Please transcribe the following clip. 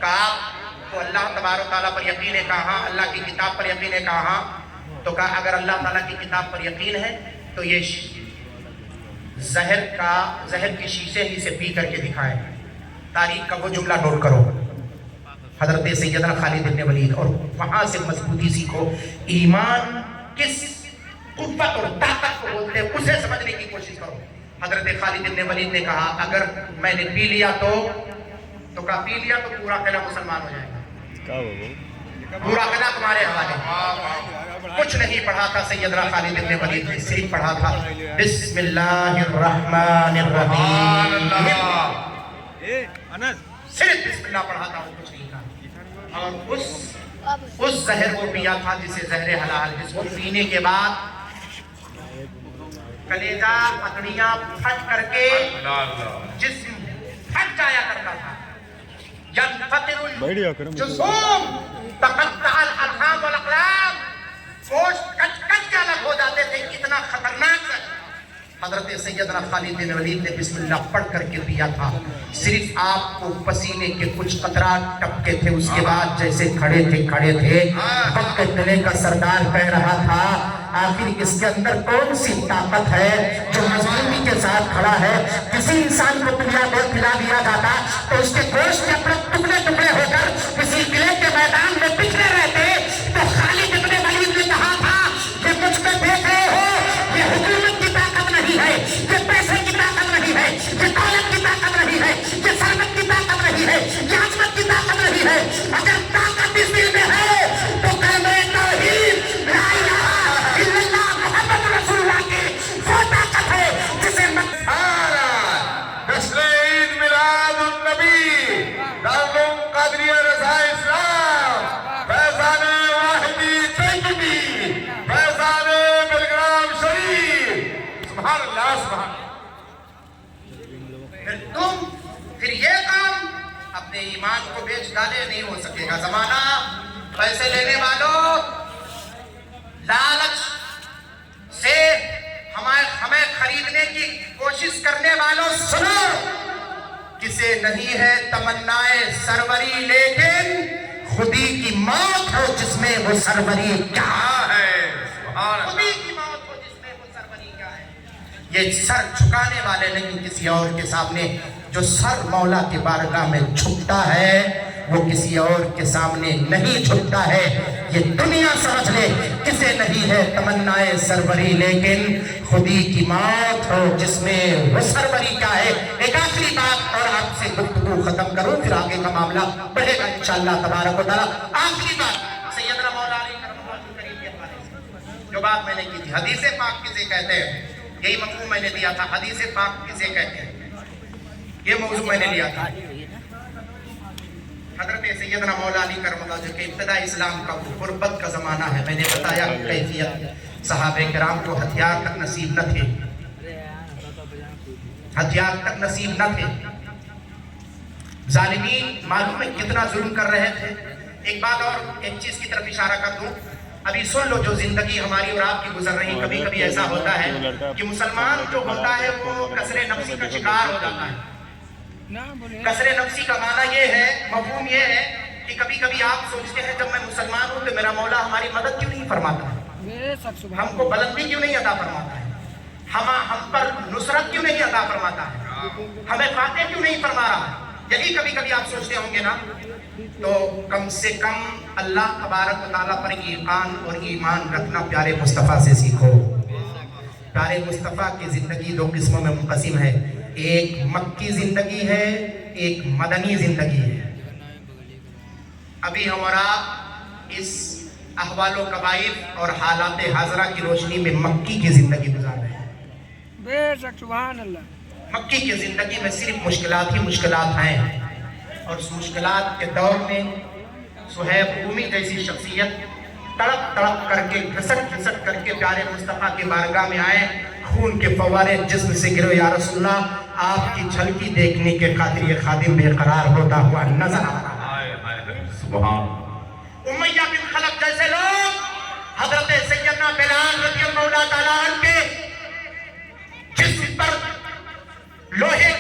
کہا تو اللہ تبارک و تعالیٰ پر یقین ہے، کہا اللہ کی کتاب پر یقین ہے، کہا تو کہا اگر اللہ تعالیٰ کی کتاب پر یقین ہے تو یہ زہر کی شیشے ہی سے پی کر کے دکھائے۔ تاریخ کا وہ جملہ نوٹ کرو، حضرت سیدنا خالد بن ولید، اور وہاں سے مضبوطی سیکھو۔ ایمان کس قوت اور طاقت کو بولتے ہیں اسے سمجھنے کی کوشش کرو۔ حضرت خالد بن ولید نے کہا اگر میں نے پی لیا تو کہا پی لیا تو پورا قلعہ مسلمان ہو جائے گا، پورا قلعہ تمہارے حوالے۔ کچھ نہیں پڑھا تھا سیدنا خالد بن ولید نے، صرف پڑھا تھا بسم اللہ الرحمن الرحیم، صرف بسم اللہ پڑھا تھا، وہ کچھ نہیں تھا۔ اور اس زہر کو پیا تھا جسے زہر حلال، جس کو پینے کے بعد کلیجہ پتڑیاں پھٹ کر کے جسم پھٹ جایا کرتا تھا۔ ينفطر الجسوم تقطع الارحام والاقلام، گوشت کٹ کٹ کے الگ ہو جاتے تھے، اتنا خطرناک ہے۔ حضرت سیدنا خالد بن ولید نے بسم اللہ پڑھ کر کے پیا تھا، صرف آپ کو پسینے کے کچھ قطرات ٹپکے تھے، اس کے بعد جیسے کھڑے تھے وقت کے گلے کا سردار کہہ رہا تھا آخر اس کے اندر کون سی طاقت ہے جو مظلومی کے ساتھ کھڑا ہے۔ کسی انسان کو پلا دیا جاتا تو اس کے گوشت کے اپنے ٹکڑے ٹکڑے ہو کر کسی قلعے کے میدان میں بکھرے رہتے، تو خالد بن ولید نے کہا تھا کہ مجھ پہ دیکھ رہے ہو، یہ حکومت کی طاقت نہیں ہے، یہ پیسے کی طاقت نہیں ہے، یہ دولت کی طاقت نہیں ہے، یہ ثروت کی طاقت نہیں ہے، یہ عظمت کی طاقت نہیں ہے۔ اگر طاقت اس دل میں ہے تو کلمہ توحید لا الہ الا اللہ محمد رسول اللہ کی وہ طاقت ہے جسے نسل عید میلاد النبی دارالعلوم قادریہ رضا اسلام فیضان واحدی تیجدی فیضان بلگرام شریف، سبحان اللہ سبحان اللہ۔ پھر یہ کام اپنے ایمان کو بیچ ڈالے نہیں ہو سکے گا۔ زمانہ پیسے لینے والوں، لالچ سے ہمیں خریدنے کی کوشش کرنے والوں، سنو، کسے نہیں ہے تمنائے سروری لیکن خودی کی موت ہو جس میں وہ سروری کیا ہے۔ خودی کی موت ہو جس میں وہ سروری کیا ہے۔ یہ سر جھکانے والے نہیں کسی اور کے سامنے، جو سر مولا کے بارگاہ میں جھکتا ہے وہ کسی اور کے سامنے نہیں جھکتا ہے۔ یہ دنیا سمجھ لے کسے نہیں ہے تمنائے سروری لیکن خودی کی موت ہو جس میں وہ سروری کیا ہے۔ ایک آخری بات اور آپ سے گفتگو ختم کروں، پھر آگے کا معاملہ بڑھے گا انشاءاللہ تبارک و تعالیٰ۔ آخری بات سیدنا مولا علی کرم اللہ کے کریم کے حوالے سے جو بات میں نے کی تھی، حدیث پاک کسے کہتے ہیں، یہی مفہوم میں نے دیا تھا، حدیث پاک کسے کہتے ہیں، یہ موضوع میں نے لیا تھا۔ حضرت سیدنا مولا علی کرم اللہ جو کہ ابتدا اسلام کا غربت کا زمانہ ہے، میں نے بتایا کیفیت، صحابہ کرام کو ہتھیار تک نصیب نہ تھے، ہتھیار تک نصیب نہ تھے، ظالمین معلوم ہے کتنا ظلم کر رہے تھے۔ ایک بات اور ایک چیز کی طرف اشارہ کر دوں، ابھی سن لو جو زندگی ہماری اور آپ کی گزر رہی، کبھی کبھی ایسا ہوتا ہے کہ مسلمان جو ہوتا ہے وہ کسر نفسی کا شکار ہو جاتا ہے۔ کسر نفسی کا معنی یہ ہے، مفہوم یہ ہے کہ کبھی کبھی آپ سوچتے ہیں جب میں مسلمان ہوں تو میرا مولا ہماری مدد کیوں نہیں فرماتا ہے، ہم کو بلندی کیوں نہیں عطا فرماتا ہے، ہم پر نصرت کیوں نہیں عطا فرماتا ہے، ہمیں فاتح کیوں نہیں فرما رہا۔ یہی کبھی کبھی آپ سوچتے ہوں گے نا، تو کم سے کم اللہ تبارک و تعالیٰ پر یقین اور ایمان رکھنا پیارے مصطفیٰ سے سیکھو۔ پیارے مصطفیٰ کی زندگی دو قسموں میں منقسم ہے، ایک مکی زندگی ہے، ایک مدنی زندگی ہے۔ ابھی ہمارا اس احوال و قبائل اور حالات حاضرہ کی روشنی میں مکی کی زندگی گزار رہے ہیں۔ بے شک سبحان اللہ۔ مکی کی زندگی میں صرف مشکلات ہی مشکلات ہیں، اور اس مشکلات کے دور میں صہیب رومی جیسی شخصیت تڑپ تڑپ کر کے گھسٹ گھسٹ کر کے پیارے مصطفیٰ کی بارگاہ میں آئے، خون کے فوارے جسم سے گرو، یا رسول اللہ آپ کی جھلکی دیکھنے کے خاطر یہ خادم بے قرار ہوتا ہوا نظر آ رہا ہے۔ سبحان امیہ بن خلف جیسے لوگ حضرت سیدنا بلال رضی اللہ تعالیٰ عنہ کے جسم پر لوہے